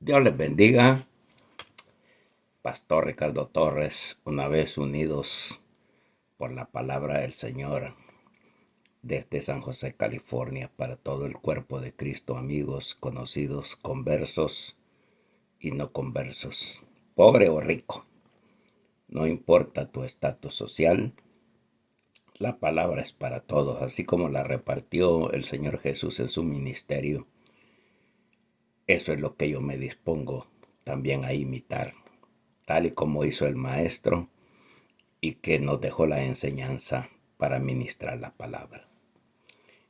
Dios les bendiga. Pastor Ricardo Torres, una vez unidos por la palabra del Señor desde San José, California, para todo el cuerpo de Cristo, amigos, conocidos, conversos y no conversos, pobre o rico. No importa tu estatus social, la palabra es para todos, así como la repartió el Señor Jesús en su ministerio. Eso es lo que yo me dispongo también a imitar, tal y como hizo el Maestro y que nos dejó la enseñanza para ministrar la palabra.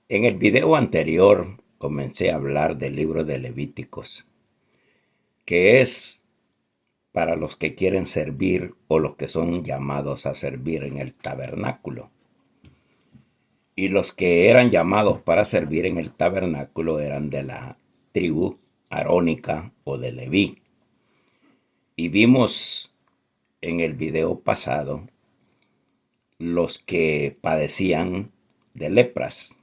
En el video anterior comencé a hablar del libro de Levíticos, que es para los que quieren servir o los que son llamados a servir en el tabernáculo. Y los que eran llamados para servir en el tabernáculo eran de la tribu arónica o de Leví. Y vimos en el video pasado los que padecían de lepras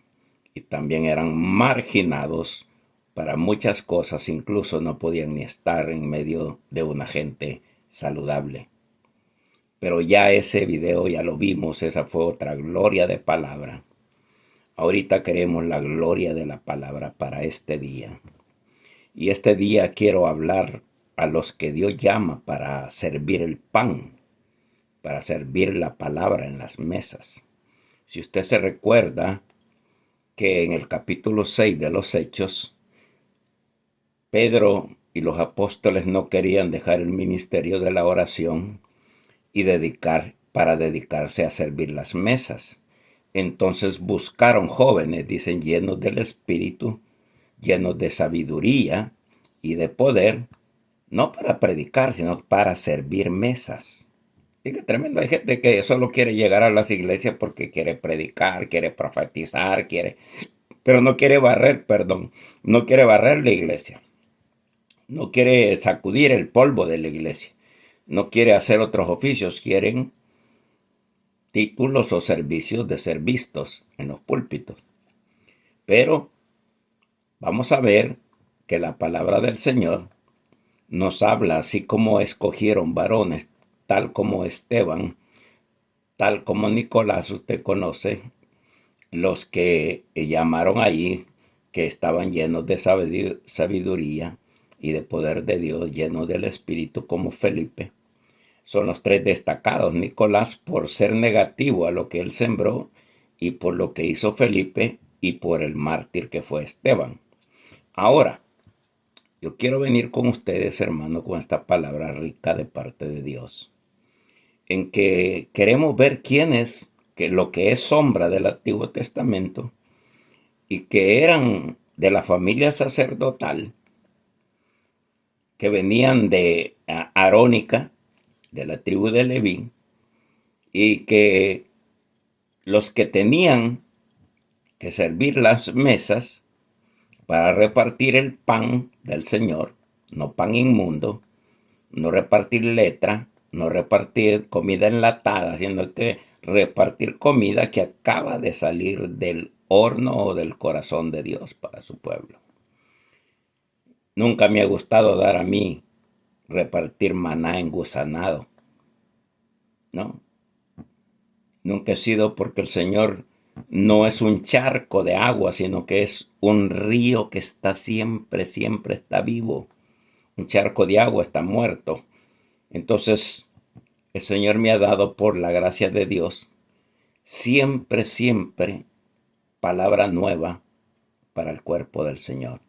y también eran marginados para muchas cosas, incluso no podían ni estar en medio de una gente saludable. Pero ya ese video ya lo vimos, esa fue otra gloria de palabra. Ahorita queremos la gloria de la palabra para este día. Y este día quiero hablar a los que Dios llama para servir el pan, para servir la palabra en las mesas. Si usted se recuerda que en el capítulo 6 de los Hechos, Pedro y los apóstoles no querían dejar el ministerio de la oración y dedicarse a servir las mesas. Entonces buscaron jóvenes, dicen, llenos del Espíritu, llenos de sabiduría y de poder, no para predicar, sino para servir mesas. Y qué tremendo, hay gente que solo quiere llegar a las iglesias porque quiere predicar, quiere profetizar, pero no quiere no quiere barrer la iglesia. No quiere sacudir el polvo de la iglesia. No quiere hacer otros oficios, quieren títulos o servicios de ser vistos en los púlpitos. Pero vamos a ver que la palabra del Señor nos habla, así como escogieron varones, tal como Esteban, tal como Nicolás, usted conoce, los que llamaron allí, que estaban llenos de sabiduría y de poder de Dios, llenos del Espíritu, como Felipe. Son los tres destacados. Nicolás por ser negativo a lo que él sembró, y por lo que hizo Felipe, y por el mártir que fue Esteban. Ahora, yo quiero venir con ustedes, hermano, con esta palabra rica de parte de Dios, en que queremos ver quién es, que lo que es sombra del Antiguo Testamento, y que eran de la familia sacerdotal, que venían de Arónica, de la tribu de Leví, y que los que tenían que servir las mesas para repartir el pan del Señor, no pan inmundo, no repartir letra, no repartir comida enlatada, sino que repartir comida que acaba de salir del horno o del corazón de Dios para su pueblo. Nunca me ha gustado dar a mí repartir maná engusanado, ¿no? Nunca he sido, porque el Señor no es un charco de agua, sino que es un río que está siempre está vivo. Un charco de agua está muerto. Entonces, el Señor me ha dado, por la gracia de Dios, siempre palabra nueva para el cuerpo del Señor.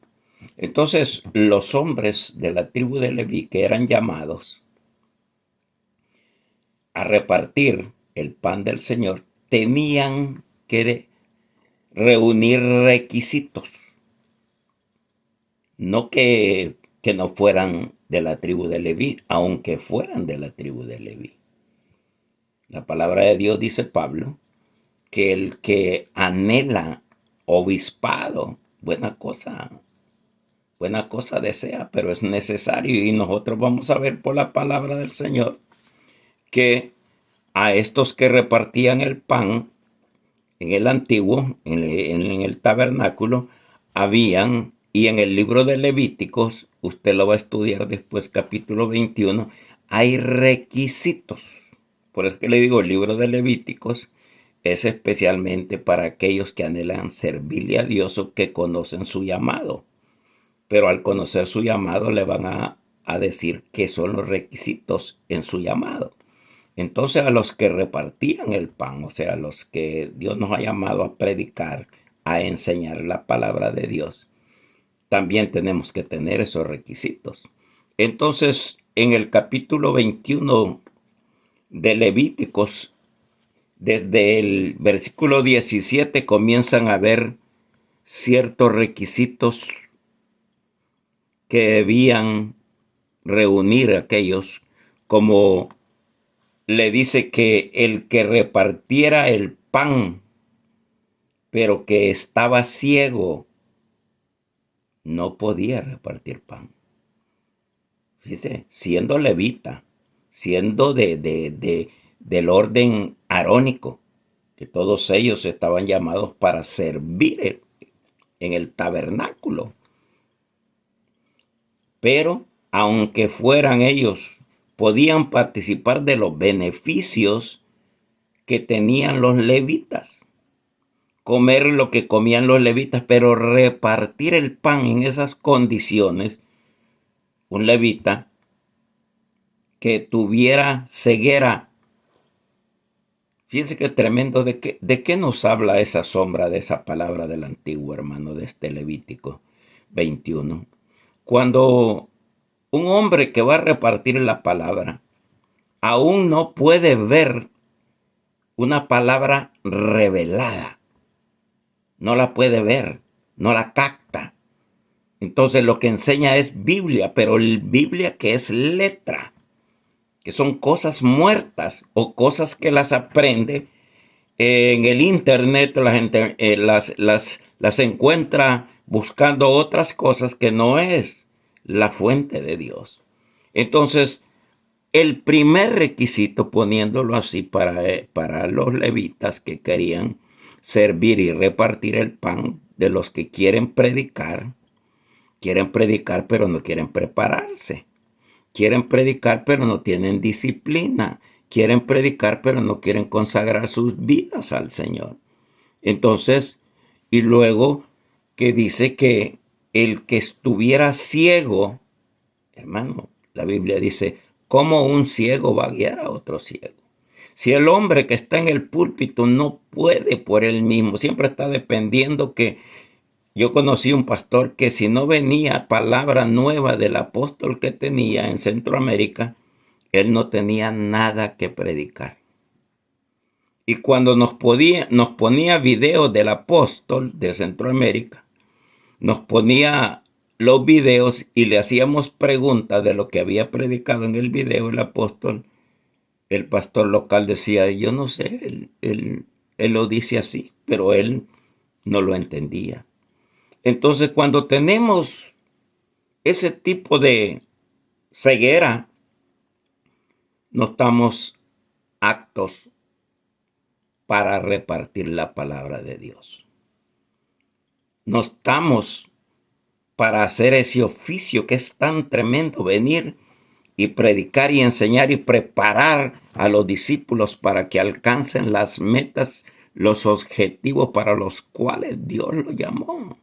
Entonces, los hombres de la tribu de Leví, que eran llamados a repartir el pan del Señor, tenían que reunir requisitos. No que no fueran de la tribu de Leví, aunque fueran de la tribu de Leví. La palabra de Dios, dice Pablo, que el que anhela obispado, buena cosa desea, pero es necesario. Y nosotros vamos a ver por la palabra del Señor que a estos que repartían el pan en el antiguo, en el tabernáculo, habían Y en el libro de Levíticos, usted lo va a estudiar después, capítulo 21, hay requisitos. Por eso que le digo, el libro de Levíticos es especialmente para aquellos que anhelan servirle a Dios o que conocen su llamado. Pero al conocer su llamado le van a decir qué son los requisitos en su llamado. Entonces a los que repartían el pan, o sea, a los que Dios nos ha llamado a predicar, a enseñar la palabra de Dios, también tenemos que tener esos requisitos. Entonces, en el capítulo 21 de Levíticos, desde el versículo 17 comienzan a haber ciertos requisitos que debían reunir aquellos, como le dice que el que repartiera el pan, pero que estaba ciego, no podía repartir pan. Fíjese, siendo levita, siendo del orden arónico, que todos ellos estaban llamados para servir en el tabernáculo. Pero aunque fueran ellos, podían participar de los beneficios que tenían los levitas. Comer lo que comían los levitas, pero repartir el pan en esas condiciones, un levita que tuviera ceguera. Fíjense qué tremendo, ¿de qué nos habla esa sombra de esa palabra del antiguo, hermano, de este Levítico 21? Cuando un hombre que va a repartir la palabra aún no puede ver una palabra revelada, no la puede ver, no la capta. Entonces lo que enseña es Biblia, pero Biblia que es letra, que son cosas muertas o cosas que las aprende en el internet. La gente las encuentra buscando otras cosas que no es la fuente de Dios. Entonces, el primer requisito, poniéndolo así para los levitas que querían servir y repartir el pan, de los que quieren predicar pero no quieren prepararse. Quieren predicar pero no tienen disciplina. Quieren predicar pero no quieren consagrar sus vidas al Señor. Entonces, y luego que dice que el que estuviera ciego, hermano, la Biblia dice, ¿cómo un ciego va a guiar a otro ciego? Si el hombre que está en el púlpito no puede por él mismo, siempre está dependiendo que... Yo conocí un pastor que si no venía palabra nueva del apóstol que tenía en Centroamérica, él no tenía nada que predicar. Y cuando nos ponía videos del apóstol de Centroamérica, nos ponía los videos y le hacíamos preguntas de lo que había predicado en el video el apóstol. El pastor local decía, yo no sé, él lo dice así, pero él no lo entendía. Entonces, cuando tenemos ese tipo de ceguera, no estamos aptos para repartir la palabra de Dios. No estamos para hacer ese oficio que es tan tremendo, venir y predicar y enseñar y preparar a los discípulos para que alcancen las metas, los objetivos para los cuales Dios los llamó.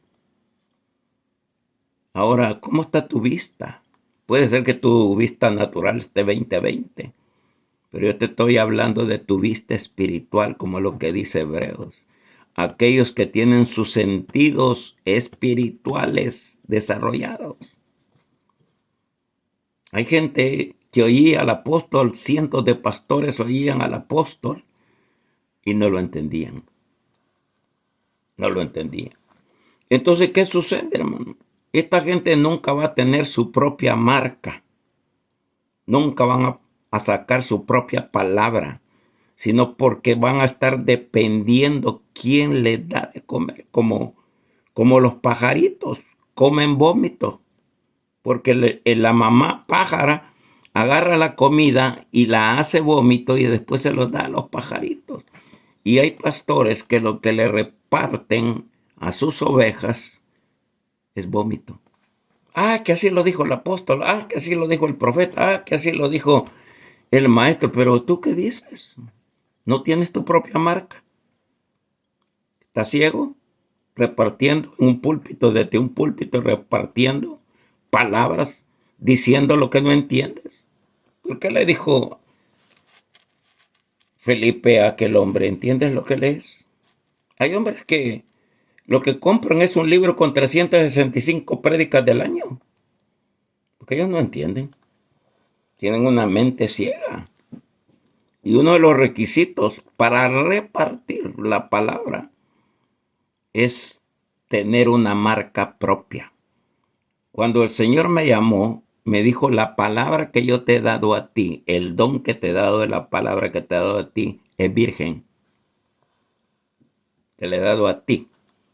Ahora, ¿cómo está tu vista? Puede ser que tu vista natural esté 20/20, pero yo te estoy hablando de tu vista espiritual, como lo que dice Hebreos. Aquellos que tienen sus sentidos espirituales desarrollados. Hay gente que oía al apóstol, cientos de pastores oían al apóstol y no lo entendían. No lo entendían. Entonces, ¿qué sucede, hermano? Esta gente nunca va a tener su propia marca. Nunca van a sacar su propia palabra, sino porque van a estar dependiendo quién les da de comer, como los pajaritos comen vómito, porque la mamá pájara agarra la comida y la hace vómito y después se los da a los pajaritos. Y hay pastores que lo que le reparten a sus ovejas es vómito. Ah, que así lo dijo el apóstol. Ah, que así lo dijo el profeta. Ah, que así lo dijo el maestro. Pero ¿tú qué dices? ¿No tienes tu propia marca? ¿Estás ciego? Repartiendo en un púlpito, desde un púlpito, repartiendo palabras, diciendo lo que no entiendes. ¿Por qué le dijo Felipe a aquel hombre? ¿Entiendes lo que lees? Hay hombres que lo que compran es un libro con 365 prédicas del año, porque ellos no entienden. Tienen una mente ciega. Y uno de los requisitos para repartir la palabra es tener una marca propia. Cuando el Señor me llamó, me dijo, la palabra que yo te he dado a ti, el don que te he dado de la palabra que te he dado a ti, es virgen. Te la he dado a ti.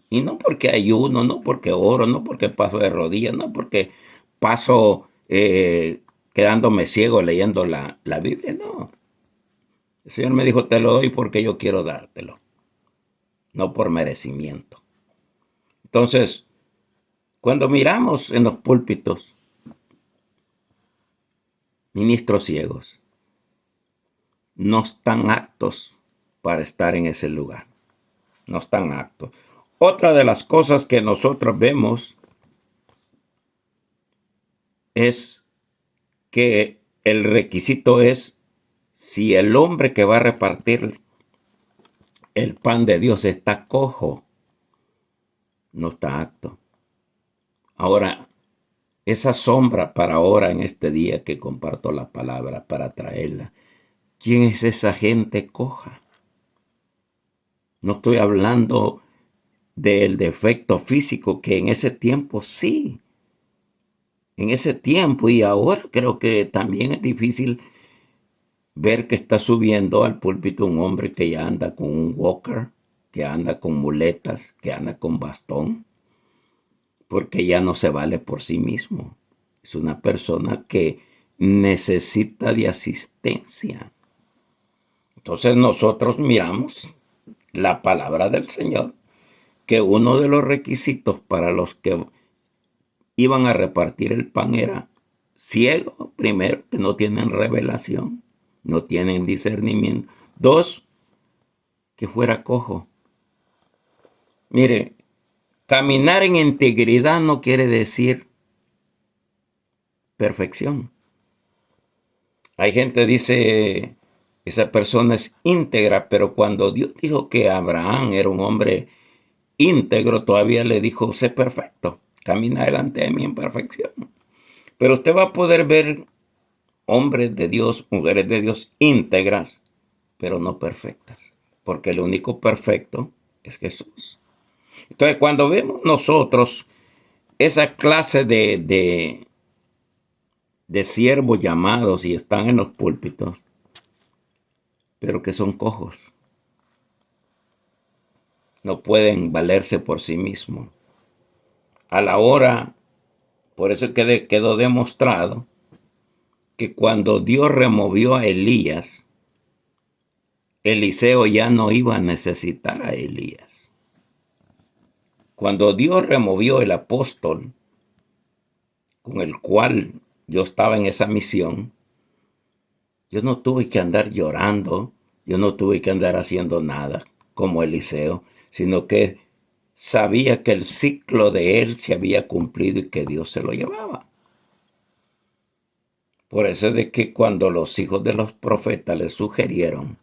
Y no porque ayuno, no porque oro, no porque paso de rodillas, no porque paso quedándome ciego leyendo la Biblia, no. El Señor me dijo, te lo doy porque yo quiero dártelo, no por merecimiento. Entonces, cuando miramos en los púlpitos ministros ciegos, no están aptos para estar en ese lugar. No están aptos. Otra de las cosas que nosotros vemos es que el requisito es si el hombre que va a repartir el pan de Dios está cojo, no está apto. Ahora, esa sombra para ahora en este día que comparto la palabra para traerla, ¿quién es esa gente coja? No estoy hablando del defecto físico, que en ese tiempo sí. En ese tiempo y ahora creo que también es difícil ver que está subiendo al púlpito un hombre que ya anda con un walker, que anda con muletas, que anda con bastón, porque ya no se vale por sí mismo. Es una persona que necesita de asistencia. Entonces nosotros miramos la palabra del Señor, que uno de los requisitos para los que iban a repartir el pan era ciego, primero, que no tienen revelación, no tienen discernimiento. Dos, que fuera cojo. Mire, caminar en integridad no quiere decir perfección. Hay gente que dice, esa persona es íntegra, pero cuando Dios dijo que Abraham era un hombre íntegro, todavía le dijo, sé perfecto, camina delante de mí en perfección. Pero usted va a poder ver hombres de Dios, mujeres de Dios íntegras, pero no perfectas, porque el único perfecto es Jesús. Entonces, cuando vemos nosotros esa clase de siervos llamados y están en los púlpitos, pero que son cojos, no pueden valerse por sí mismos. A la hora, por eso quedó demostrado que cuando Dios removió a Elías, Eliseo ya no iba a necesitar a Elías. Cuando Dios removió el apóstol con el cual yo estaba en esa misión, yo no tuve que andar llorando, yo no tuve que andar haciendo nada como Eliseo, sino que sabía que el ciclo de él se había cumplido y que Dios se lo llevaba. Por eso es de que cuando los hijos de los profetas le sugirieron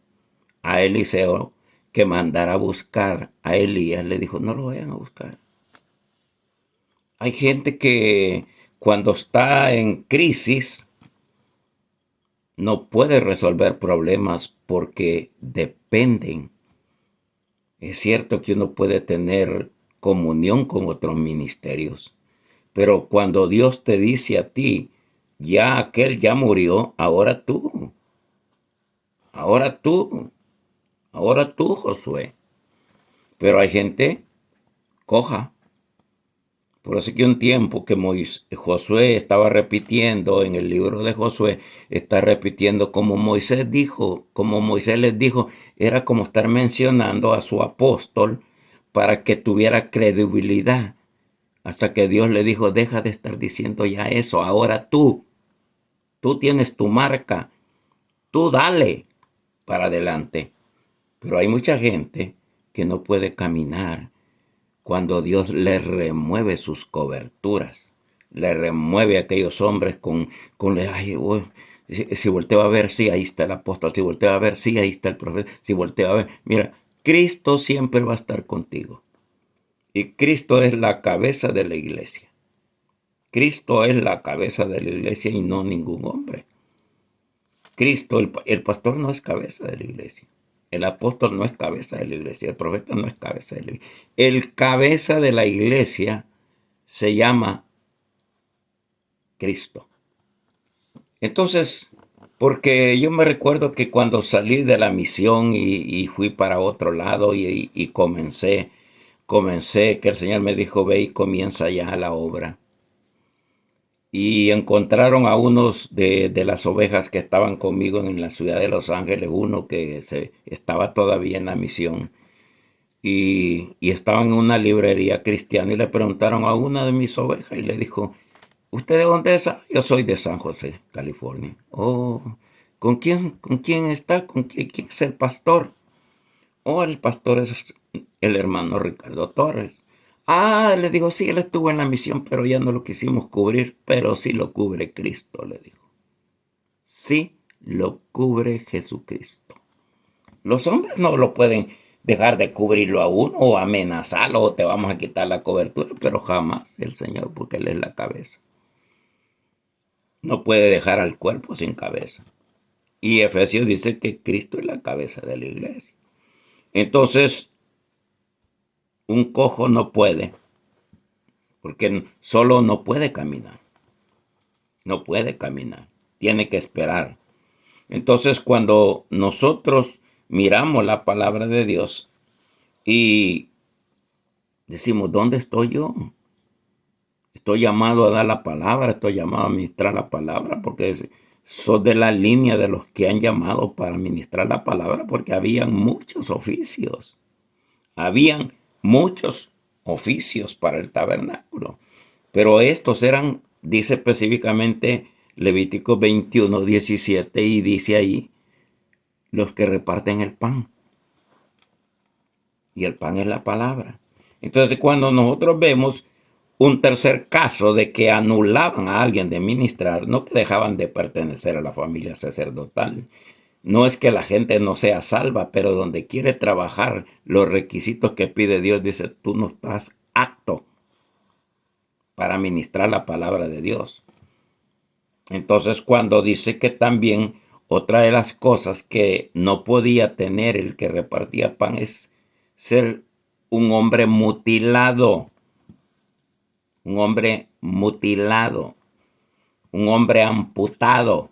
a Eliseo que mandara a buscar a Elías, le dijo, no lo vayan a buscar. Hay gente que cuando está en crisis no puede resolver problemas porque dependen. Es cierto que uno puede tener comunión con otros ministerios, pero cuando Dios te dice a ti, ya aquel ya murió, ahora tú, ahora tú, ahora tú, Josué. Pero hay gente coja. Por eso que un tiempo que Josué estaba repitiendo en el libro de Josué, está repitiendo como Moisés dijo, como Moisés les dijo, era como estar mencionando a su apóstol para que tuviera credibilidad. hasta que Dios le dijo, deja de estar diciendo ya eso, ahora tú tienes tu marca, tú dale para adelante. Pero hay mucha gente que no puede caminar cuando Dios le remueve sus coberturas, le remueve a aquellos hombres ay, uy, si volteo a ver, sí, ahí está el apóstol, si volteo a ver, sí, ahí está el profeta, si volteo a ver, mira, Cristo siempre va a estar contigo. Y Cristo es la cabeza de la iglesia. Cristo es la cabeza de la iglesia y no ningún hombre. Cristo, el pastor no es cabeza de la iglesia. El apóstol no es cabeza de la iglesia. El profeta no es cabeza de la iglesia. El cabeza de la iglesia se llama Cristo. Entonces, porque yo me recuerdo que cuando salí de la misión y fui para otro lado y comencé, que el Señor me dijo, ve y comienza ya la obra. Y encontraron a unos de las ovejas que estaban conmigo en la ciudad de Los Ángeles, uno que estaba todavía en la misión, y estaban en una librería cristiana y le preguntaron a una de mis ovejas y le dijo, ¿usted de dónde es? Yo soy de San José, California. Oh, ¿con quién está? ¿Quién es el pastor? Oh, el pastor es el hermano Ricardo Torres. Ah, le dijo, sí, él estuvo en la misión, pero ya no lo quisimos cubrir, pero sí lo cubre Cristo, le dijo. Sí lo cubre Jesucristo. Los hombres no lo pueden dejar de cubrirlo a uno o amenazarlo o te vamos a quitar la cobertura, pero jamás el Señor, porque Él es la cabeza. No puede dejar al cuerpo sin cabeza. Y Efesios dice que Cristo es la cabeza de la iglesia. Entonces, un cojo no puede, porque solo no puede caminar. No puede caminar. Tiene que esperar. Entonces, cuando nosotros miramos la palabra de Dios y decimos, ¿dónde estoy yo? Estoy llamado a dar la palabra, estoy llamado a ministrar la palabra, porque soy de la línea de los que han llamado para ministrar la palabra, porque habían muchos oficios. Habían muchos oficios para el tabernáculo. Pero estos eran, dice específicamente Levítico 21:17, y dice ahí, los que reparten el pan. Y el pan es la palabra. Entonces, cuando nosotros vemos un tercer caso de que anulaban a alguien de ministrar, no que dejaban de pertenecer a la familia sacerdotal. No es que la gente no sea salva, pero donde quiere trabajar los requisitos que pide Dios, dice, tú no estás apto para ministrar la palabra de Dios. Entonces, cuando dice que también otra de las cosas que no podía tener el que repartía pan es ser un hombre mutilado, un hombre mutilado, un hombre amputado,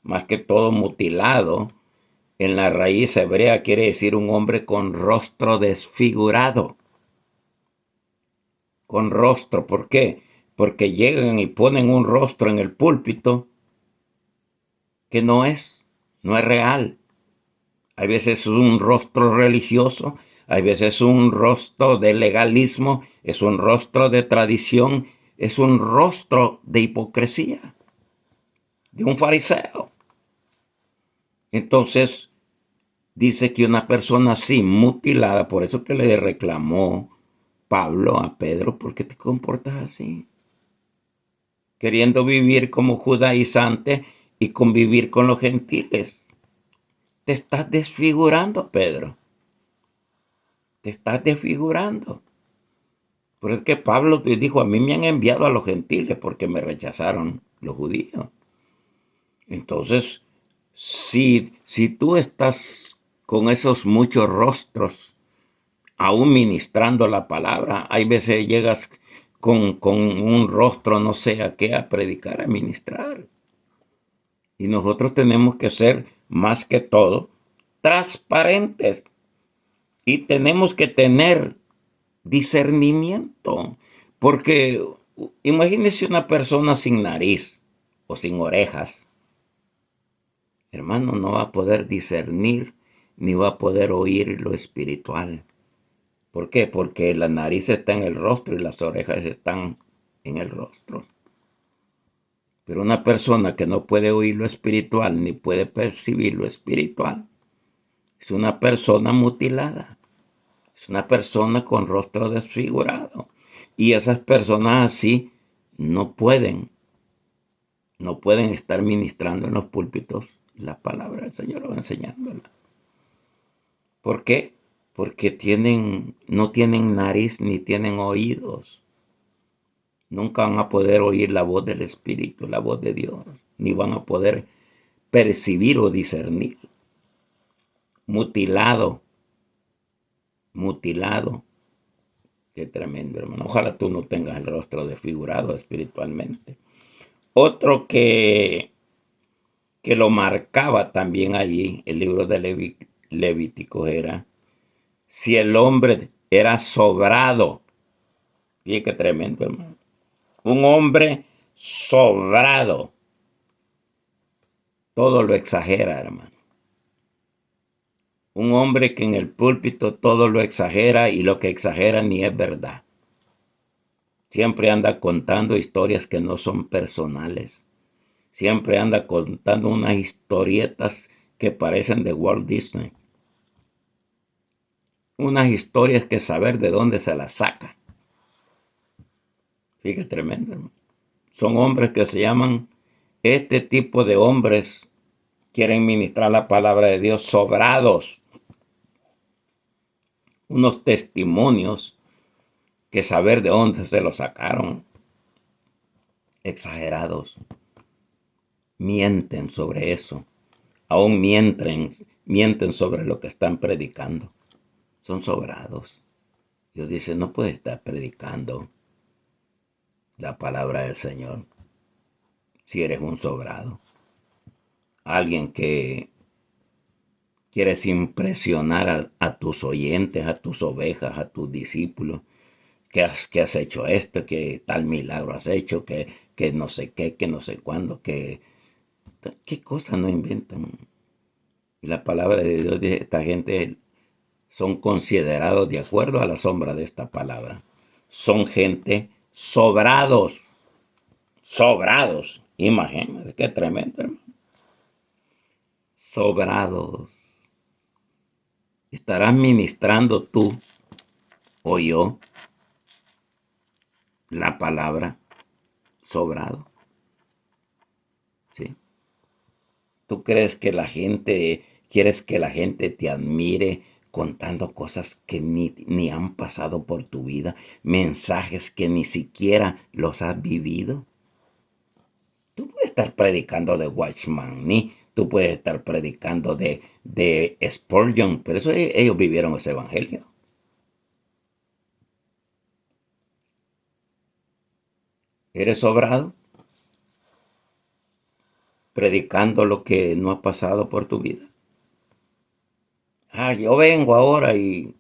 más que todo mutilado. En la raíz hebrea quiere decir un hombre con rostro desfigurado. Con rostro, ¿por qué? Porque llegan y ponen un rostro en el púlpito que no es real. Hay veces un rostro religioso, hay veces un rostro de legalismo, es un rostro de tradición, es un rostro de hipocresía, de un fariseo. Entonces, dice que una persona así, mutilada, por eso que le reclamó Pablo a Pedro, ¿por qué te comportas así? Queriendo vivir como judaizante y convivir con los gentiles. Te estás desfigurando, Pedro. Te estás desfigurando. Pero es que Pablo te dijo, a mí me han enviado a los gentiles porque me rechazaron los judíos. Entonces, si tú estás con esos muchos rostros, aún ministrando la palabra, hay veces llegas con un rostro, no sé a qué, a predicar, a ministrar. Y nosotros tenemos que ser, más que todo, transparentes. Y tenemos que tener discernimiento. Porque imagínese una persona sin nariz o sin orejas. Hermano, no va a poder discernir ni va a poder oír lo espiritual. ¿Por qué? Porque la nariz está en el rostro y las orejas están en el rostro. Pero una persona que no puede oír lo espiritual ni puede percibir lo espiritual es una persona mutilada. Es una persona con rostro desfigurado. Y esas personas así no pueden estar ministrando en los púlpitos la palabra del Señor o enseñándola. ¿Por qué? Porque no tienen nariz ni tienen oídos. Nunca van a poder oír la voz del Espíritu, la voz de Dios, ni van a poder percibir o discernir. Mutilado. Qué tremendo, hermano. Ojalá tú no tengas el rostro desfigurado espiritualmente. Otro que lo marcaba también allí, el libro de Levítico, era si el hombre era sobrado. Fíjate qué tremendo, hermano. Un hombre sobrado. Todo lo exagera, hermano. Un hombre que en el púlpito todo lo exagera y lo que exagera ni es verdad. Siempre anda contando historias que no son personales. Siempre anda contando unas historietas que parecen de Walt Disney. Unas historias que saber de dónde se las saca. Fíjate, tremendo, hermano. Son hombres que se llaman, este tipo de hombres quieren ministrar la palabra de Dios sobrados. Unos testimonios que saber de dónde se los sacaron. Exagerados. Mienten sobre eso. Aún mienten sobre lo que están predicando. Son sobrados. Dios dice, no puedes estar predicando la palabra del Señor si eres un sobrado. Alguien que quieres impresionar a tus oyentes, a tus ovejas, a tus discípulos, que has hecho esto, que tal milagro has hecho, que no sé qué, que no sé cuándo, qué cosas no inventan. Y la palabra de Dios dice, esta gente son considerados de acuerdo a la sombra de esta palabra. Son gente sobrados. Imagínate, qué tremendo, hermano. Sobrados. ¿Estarás ministrando tú o yo la palabra sobrado? ¿Sí? ¿Tú quieres que la gente te admire contando cosas que ni han pasado por tu vida, mensajes que ni siquiera los has vivido? Tú puedes estar predicando de Watchman, ni tú puedes estar predicando de Spurgeon, pero eso ellos vivieron ese evangelio. ¿Eres sobrado? Predicando lo que no ha pasado por tu vida. Yo vengo ahora y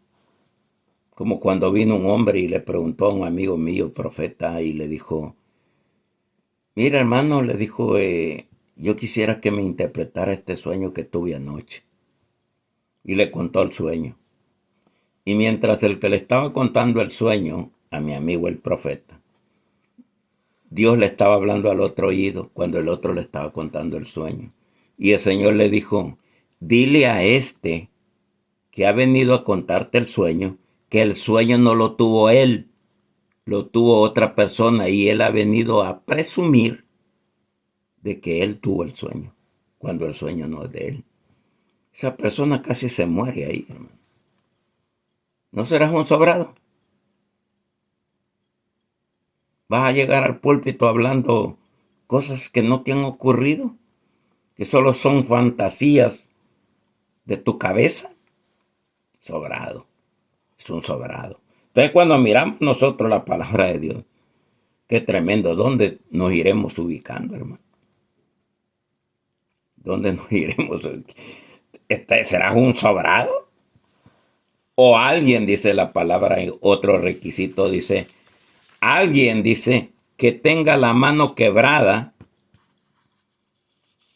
como cuando vino un hombre y le preguntó a un amigo mío, profeta, y le dijo, mira hermano, le dijo, yo quisiera que me interpretara este sueño que tuve anoche. Y le contó el sueño. Y mientras el que le estaba contando el sueño, a mi amigo el profeta, Dios le estaba hablando al otro oído cuando el otro le estaba contando el sueño. Y el Señor le dijo, dile a este que ha venido a contarte el sueño, que el sueño no lo tuvo él, lo tuvo otra persona y él ha venido a presumir de que él tuvo el sueño, cuando el sueño no es de él. Esa persona casi se muere ahí, hermano. ¿No serás un sobrado? ¿Vas a llegar al púlpito hablando cosas que no te han ocurrido? ¿Que solo son fantasías de tu cabeza? Sobrado. Es un sobrado. Entonces cuando miramos nosotros la palabra de Dios, qué tremendo. ¿Dónde nos iremos ubicando, hermano? ¿Dónde nos iremos? ¿Serás un sobrado? O alguien, dice la palabra, en otro requisito, dice, alguien dice que tenga la mano quebrada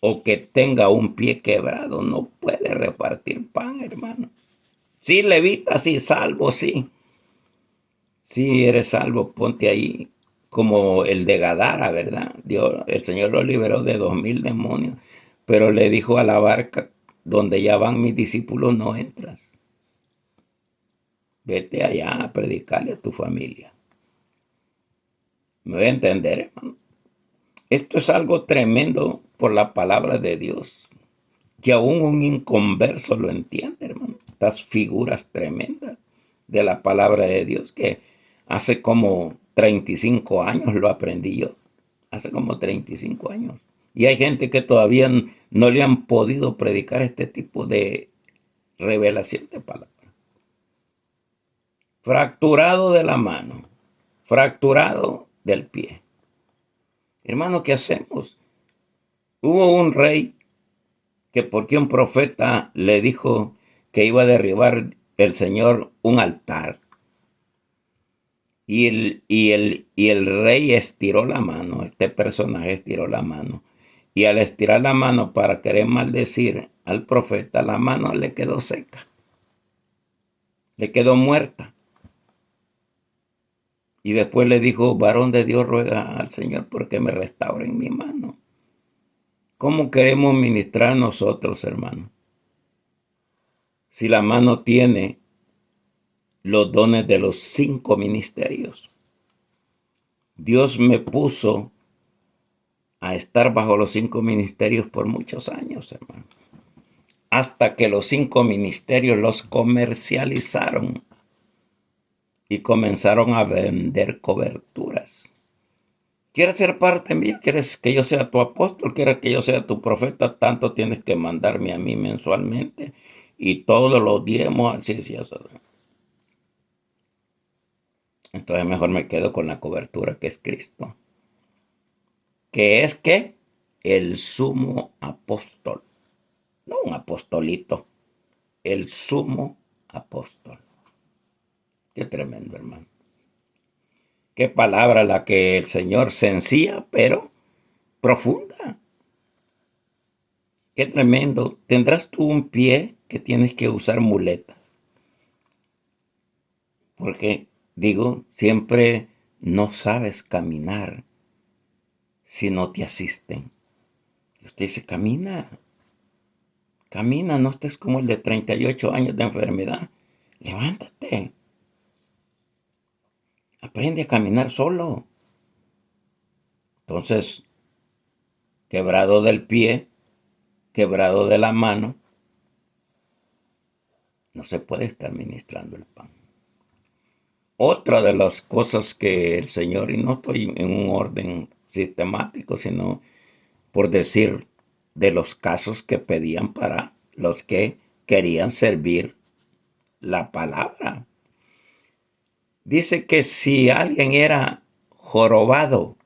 o que tenga un pie quebrado, no puede repartir pan, hermano. Sí, levita, sí, salvo, sí. Si eres salvo, ponte ahí como el de Gadara, ¿verdad? Dios, el Señor lo liberó de 2000 demonios, pero le dijo a la barca, donde ya van mis discípulos, no entras. Vete allá a predicarle a tu familia. ¿Me voy a entender, hermano? Esto es algo tremendo por la palabra de Dios, que aún un inconverso lo entiende, hermano. Estas figuras tremendas de la palabra de Dios, que hace como 35 años lo aprendí yo. Hace como 35 años. Y hay gente que todavía no le han podido predicar este tipo de revelación de palabra. Fracturado de la mano, fracturado del pie. Hermano, ¿qué hacemos? Hubo un rey que porque un profeta le dijo que iba a derribar el Señor un altar. Y el rey estiró la mano, este personaje estiró la mano. Y al estirar la mano para querer maldecir al profeta, la mano le quedó seca, le quedó muerta. Y después le dijo, varón de Dios, ruega al Señor porque me restauren mi mano. ¿Cómo queremos ministrar nosotros, hermano? Si la mano tiene los dones de los 5 ministerios. Dios me puso a estar bajo los 5 ministerios por muchos años, hermano. Hasta que los 5 ministerios los comercializaron y comenzaron a vender coberturas. ¿Quieres ser parte mía? ¿Quieres que yo sea tu apóstol? ¿Quieres que yo sea tu profeta? Tanto tienes que mandarme a mí mensualmente y todos los diezmos así. Entonces mejor me quedo con la cobertura que es Cristo. Que es que el sumo apóstol. No un apostolito. El sumo apóstol. Qué tremendo, hermano. Qué palabra la que el Señor, sencilla, pero profunda. Qué tremendo. Tendrás tú un pie que tienes que usar muletas. Porque, digo, siempre no sabes caminar si no te asisten. Y usted dice, camina. Camina, no estés como el de 38 años de enfermedad. Levántate. Aprende a caminar solo. Entonces, quebrado del pie, quebrado de la mano, no se puede estar ministrando el pan. Otra de las cosas que el Señor, y no estoy en un orden sistemático, sino por decir de los casos que pedían para los que querían servir la palabra. Dice que si alguien era jorobado,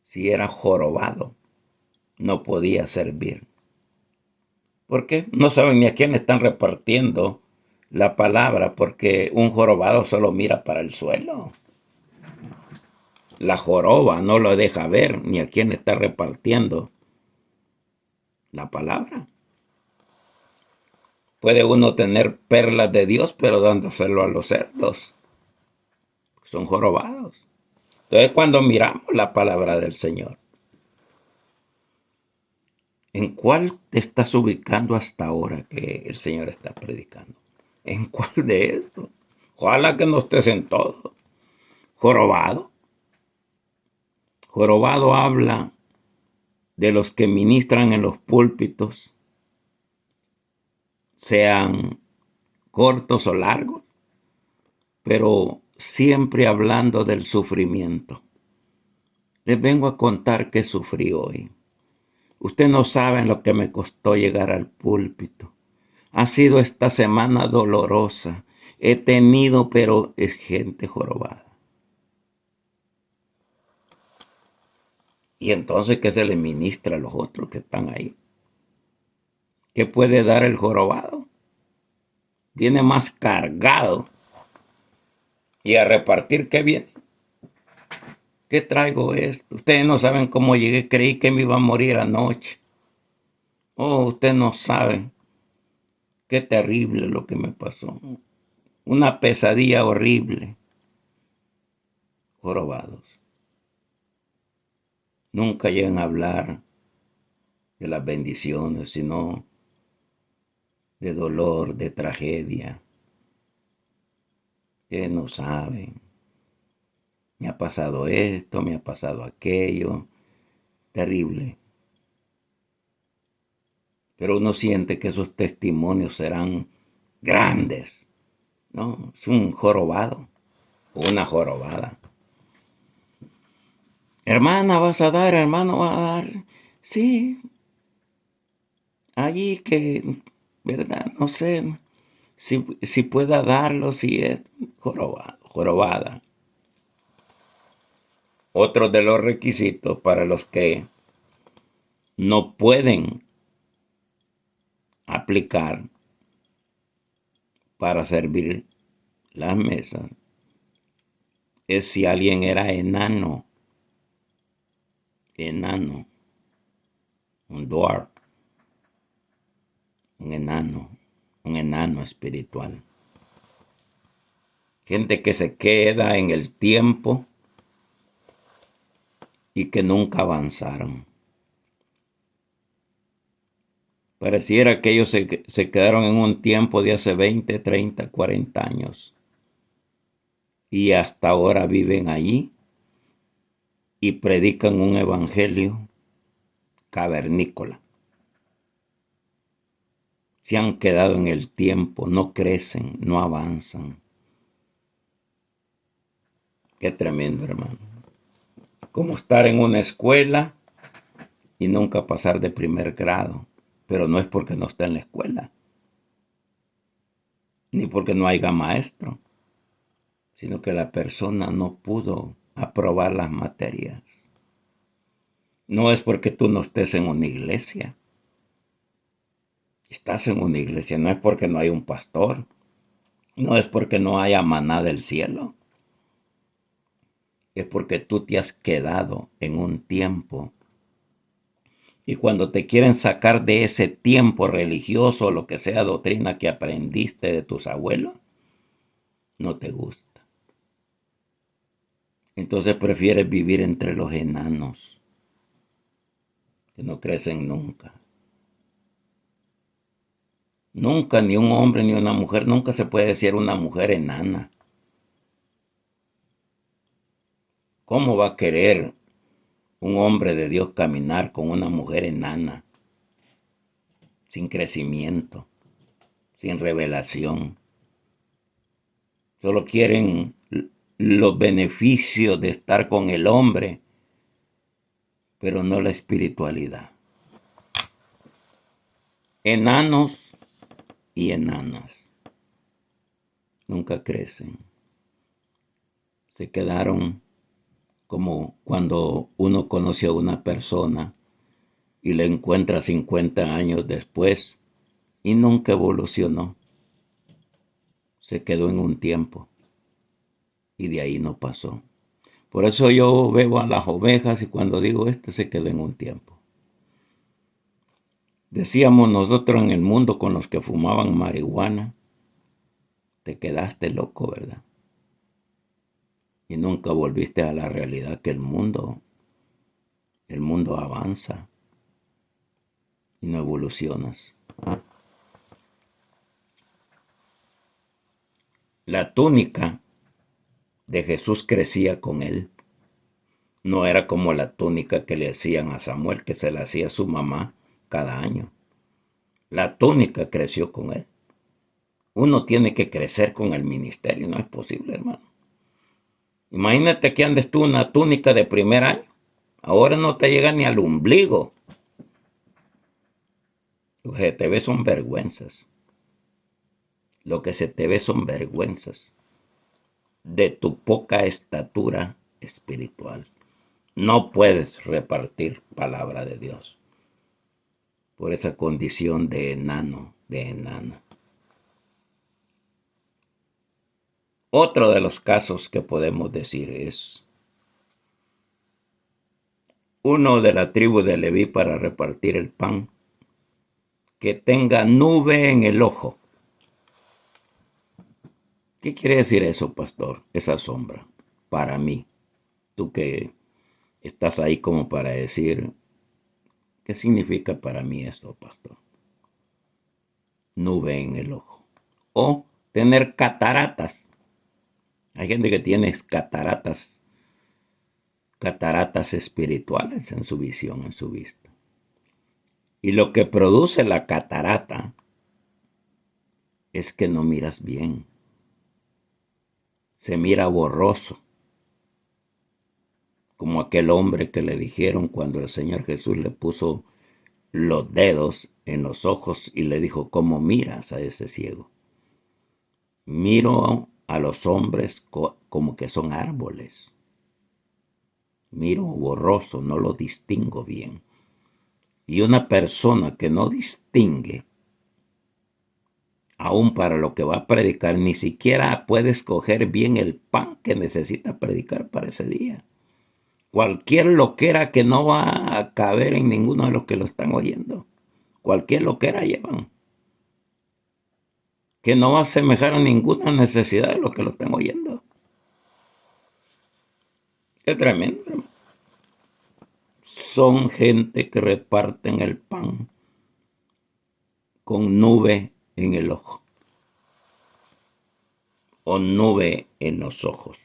si era jorobado, no podía servir. ¿Por qué? No saben ni a quién están repartiendo la palabra, porque un jorobado solo mira para el suelo. La joroba no lo deja ver ni a quién está repartiendo la palabra. Puede uno tener perlas de Dios, pero dándoselo a los cerdos. Son jorobados. Entonces, cuando miramos la palabra del Señor, ¿en cuál te estás ubicando hasta ahora que el Señor está predicando? ¿En cuál de estos? Ojalá que no estés en todo. Jorobado. Jorobado habla de los que ministran en los púlpitos, sean cortos o largos, pero siempre hablando del sufrimiento. Les vengo a contar que sufrí hoy. Usted no sabe lo que me costó llegar al púlpito. Ha sido esta semana dolorosa. He tenido, pero es gente jorobada. Y entonces, ¿qué se le ministra a los otros que están ahí? ¿Qué puede dar el jorobado? Viene más cargado. ¿Y a repartir qué viene? ¿Qué traigo esto? Ustedes no saben cómo llegué. Creí que me iba a morir anoche. Oh, ustedes no saben. Qué terrible lo que me pasó. Una pesadilla horrible. Jorobados. Nunca llegan a hablar de las bendiciones, sino de dolor, de tragedia. Ustedes no saben. Me ha pasado esto, me ha pasado aquello. Terrible. Pero uno siente que esos testimonios serán grandes. No, es un jorobado o una jorobada. Hermana, ¿vas a dar? Hermano, ¿va a dar? Sí. Allí que, ¿verdad? No sé si pueda darlo, si es jorobada. Otro de los requisitos para los que no pueden aplicar para servir las mesas es si alguien era enano, un dwarf, un enano espiritual. Gente que se queda en el tiempo y que nunca avanzaron. Pareciera que ellos se quedaron en un tiempo de hace 20, 30, 40 años. Y hasta ahora viven allí y predican un evangelio cavernícola. Se han quedado en el tiempo, no crecen, no avanzan. Qué tremendo, hermano. Como estar en una escuela y nunca pasar de primer grado. Pero no es porque no está en la escuela, ni porque no haya maestro, sino que la persona no pudo aprobar las materias. No es porque tú no estés en una iglesia. Estás en una iglesia, no es porque no hay un pastor, no es porque no haya maná del cielo. Es porque tú te has quedado en un tiempo. Y cuando te quieren sacar de ese tiempo religioso o lo que sea doctrina que aprendiste de tus abuelos, no te gusta. Entonces prefieres vivir entre los enanos, que no crecen nunca. Nunca, ni un hombre ni una mujer, nunca se puede decir una mujer enana. ¿Cómo va a querer un hombre de Dios caminar con una mujer enana? Sin crecimiento, sin revelación. Solo quieren los beneficios de estar con el hombre, pero no la espiritualidad. Enanos y enanas nunca crecen. Se quedaron como cuando uno conoce a una persona y la encuentra 50 años después y nunca evolucionó. Se quedó en un tiempo y de ahí no pasó. Por eso yo veo a las ovejas y cuando digo se quedó en un tiempo. Decíamos nosotros en el mundo con los que fumaban marihuana, te quedaste loco, ¿verdad? Y nunca volviste a la realidad que el mundo avanza y no evolucionas. La túnica de Jesús crecía con él. No era como la túnica que le hacían a Samuel, que se la hacía su mamá cada año. La túnica creció con él. Uno tiene que crecer con el ministerio, no es posible, hermano. Imagínate que andes tú una túnica de primer año. Ahora no te llega ni al ombligo. Lo que te ve son vergüenzas. Lo que se te ve son vergüenzas de tu poca estatura espiritual. No puedes repartir palabra de Dios por esa condición de enano, de enana. Otro de los casos que podemos decir es uno de la tribu de Leví para repartir el pan, que tenga nube en el ojo. ¿Qué quiere decir eso, pastor? Esa sombra. Para mí. Tú que estás ahí como para decir, ¿qué significa para mí esto, pastor? Nube en el ojo. O tener cataratas. Hay gente que tiene cataratas espirituales en su visión, en su vista. Y lo que produce la catarata es que no miras bien. Se mira borroso. Como aquel hombre que le dijeron cuando el Señor Jesús le puso los dedos en los ojos y le dijo, ¿cómo miras a ese ciego? Miro a los hombres como que son árboles. Miro borroso, no lo distingo bien. Y una persona que no distingue, aún para lo que va a predicar, ni siquiera puede escoger bien el pan que necesita predicar para ese día. Cualquier loquera que no va a caber en ninguno de los que lo están oyendo. Cualquier loquera llevan. Que no va a asemejar a ninguna necesidad de los que lo están oyendo. Qué tremendo, hermano. Son gente que reparten el pan con nube en el ojo o nube en los ojos.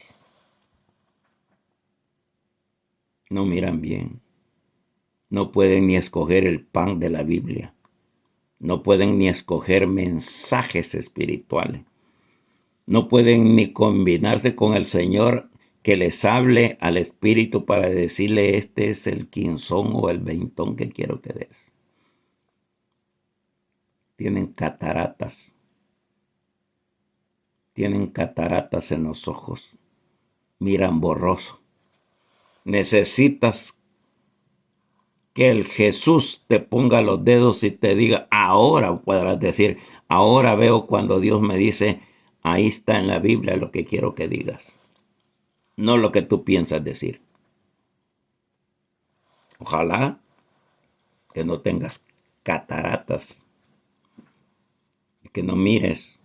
No miran bien. No pueden ni escoger el pan de la Biblia. No pueden ni escoger mensajes espirituales. No pueden ni combinarse con el Señor que les hable al Espíritu para decirle este es el quinzón o el veintón que quiero que des. Tienen cataratas. Tienen cataratas en los ojos. Miran borroso. Necesitas que el Jesús te ponga los dedos y te diga, ahora podrás decir, ahora veo cuando Dios me dice, ahí está en la Biblia lo que quiero que digas. No lo que tú piensas decir. Ojalá que no tengas cataratas, que no mires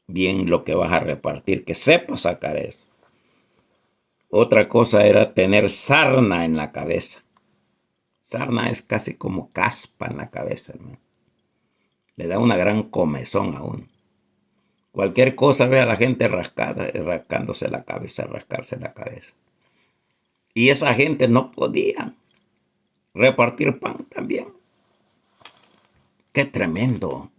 bien lo que vas a repartir, que sepas sacar eso. Otra cosa era tener sarna en la cabeza. Sarna es casi como caspa en la cabeza, hermano. Le da una gran comezón a uno. Cualquier cosa ve a la gente rascándose la cabeza, rascarse la cabeza. Y esa gente no podía repartir pan también. Qué tremendo.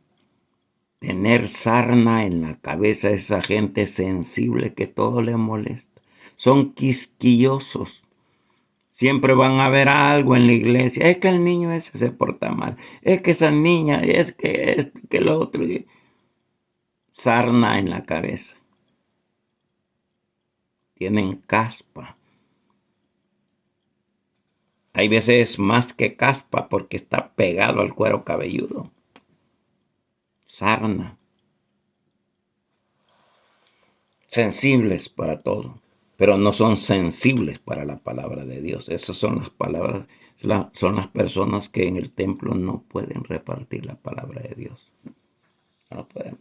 Tener sarna en la cabeza, esa gente sensible que todo le molesta. Son quisquillosos. Siempre van a ver algo en la iglesia. Es que el niño ese se porta mal. Es que esa niña, es que esto, que lo otro. Sarna en la cabeza. Tienen caspa. Hay veces más que caspa porque está pegado al cuero cabelludo. Sarna. Sensibles para todo, pero no son sensibles para la palabra de Dios. Esas son las palabras, son las personas que en el templo no pueden repartir la palabra de Dios. No pueden.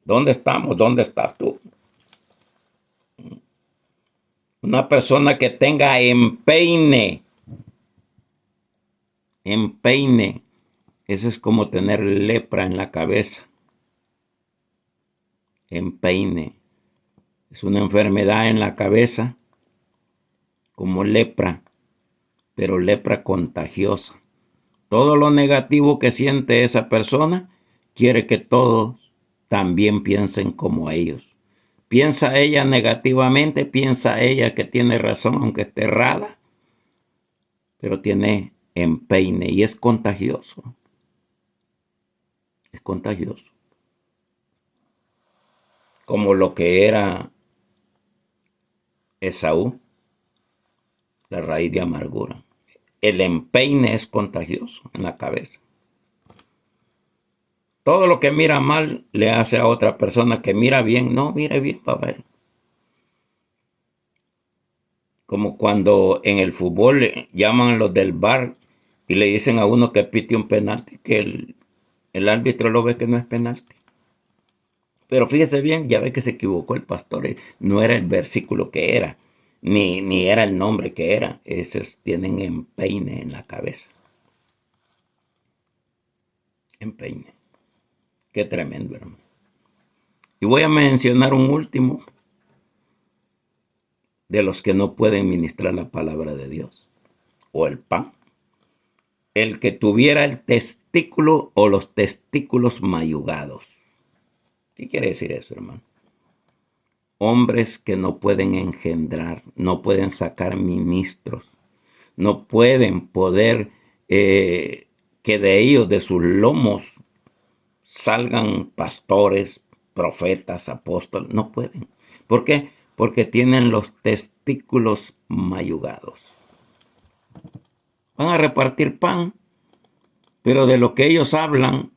¿Dónde estamos? ¿Dónde estás tú? Una persona que tenga empeine. Empeine. Eso es como tener lepra en la cabeza. Empeine. Es una enfermedad en la cabeza como lepra, pero lepra contagiosa. Todo lo negativo que siente esa persona quiere que todos también piensen como ellos. Piensa ella negativamente, piensa ella que tiene razón aunque esté errada, pero tiene empeine y es contagioso. Es contagioso. Como lo que era Esaú, la raíz de amargura. El empeine es contagioso en la cabeza. Todo lo que mira mal le hace a otra persona que mira bien. No, mire bien para ver. Como cuando en el fútbol llaman a los del VAR y le dicen a uno que pite un penalti que El árbitro lo ve que no es penalti. Pero fíjese bien, ya ve que se equivocó el pastor. No era el versículo que era, ni era el nombre que era. Esos tienen empeine en la cabeza. Empeine. Qué tremendo, hermano. Y voy a mencionar un último de los que no pueden ministrar la palabra de Dios, o el pan. El que tuviera el testículo o los testículos mayugados. ¿Qué quiere decir eso, hermano? Hombres que no pueden engendrar, no pueden sacar ministros, no pueden que de ellos, de sus lomos, salgan pastores, profetas, apóstoles. No pueden. ¿Por qué? Porque tienen los testículos mayugados. Van a repartir pan, pero de lo que ellos hablan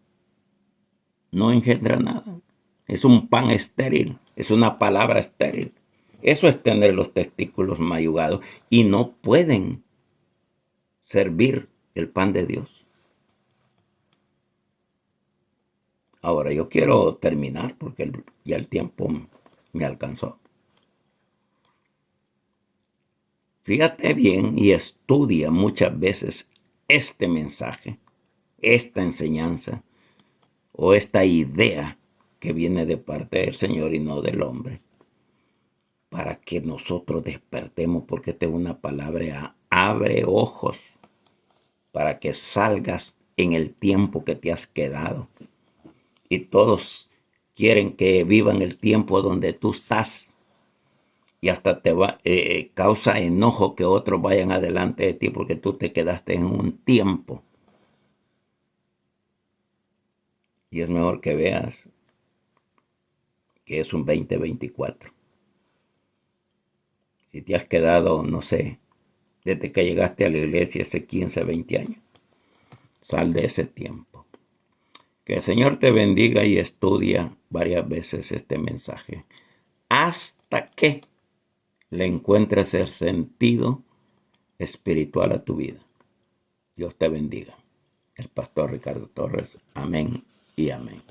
no engendra nada. Es un pan estéril, es una palabra estéril. Eso es tener los testículos mayugados y no pueden servir el pan de Dios. Ahora yo quiero terminar porque ya el tiempo me alcanzó. Fíjate bien y estudia muchas veces este mensaje, esta enseñanza o esta idea que viene de parte del Señor y no del hombre, para que nosotros despertemos, porque esta es una palabra, abre ojos para que salgas en el tiempo que te has quedado. Y todos quieren que vivan el tiempo donde tú estás. Y hasta causa enojo que otros vayan adelante de ti porque tú te quedaste en un tiempo. Y es mejor que veas que es un 2024. Si te has quedado, no sé, desde que llegaste a la iglesia hace 15, 20 años, sal de ese tiempo. Que el Señor te bendiga y estudia varias veces este mensaje hasta que le encuentres el sentido espiritual a tu vida. Dios te bendiga. El pastor Ricardo Torres. Amén y amén.